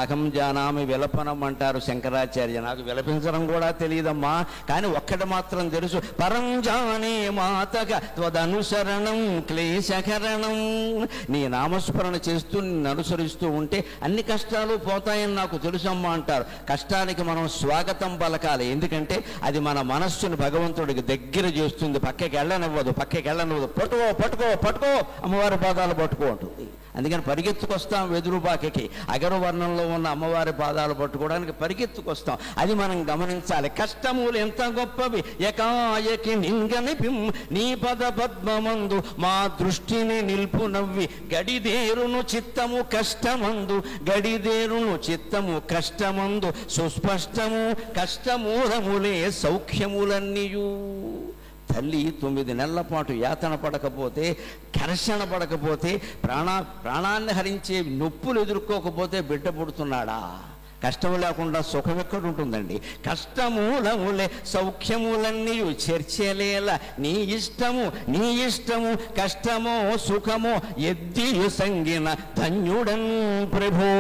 అహం జానామి విలపనం అంటారు శంకరాచార్య. నాకు విలపించడం కూడా తెలియదమ్మా, కానీ ఒక్కటి మాత్రం తెలుసు, పరం జానే మాతక త్వదనుసరణం క్లేశకరణం. నీ నామస్మరణ చేస్తూ నిన్ను అనుసరిస్తూ ఉంటే అన్ని కష్టాలు పోతాయని నాకు తెలుసమ్మా అంటారు. కష్టానికి మనం స్వాగతం పలకాలి, ఎందుకంటే అది మన మనస్సును భగవంతుడికి దగ్గర చేస్తుంది. పక్కకి వెళ్ళనివ్వదు. పట్టుకో పట్టుకో పట్టుకో, అమ్మవారి పాదాలు పట్టుకో అంటుంది. అందుకని పరిగెత్తుకొస్తాం వెదురుబాకి, అగరు వర్ణంలో ఉన్న అమ్మవారి పాదాలు పట్టుకోవడానికి పరిగెత్తుకొస్తాం. అది మనం గమనించాలి. కష్టములు ఎంత గొప్పవి, ఎకాయకి నింగనిపిం నీ పద పద్మమందు మా దృష్టిని నిల్పునవ్వి, గడిదేరును చిత్తము కష్టమందు, గడిదేరును చిత్తము కష్టమందు, సుస్పష్టము కష్టమూలములే సౌఖ్యములన్నీయు. తల్లి 9 నెలల పాటు యాతన పడకపోతే, ఘర్షణ పడకపోతే, ప్రాణాన్ని హరించే నొప్పులు ఎదుర్కోకపోతే బిడ్డ పుడుతున్నాడా? కష్టము లేకుండా సుఖం ఎక్కడ ఉంటుందండి? కష్టమూలములే సౌఖ్యములన్నీ చర్చలేల నీ ఇష్టము కష్టమో సుఖమో ఎద్దియు సంగిన ధన్యుడన్ ప్రభో.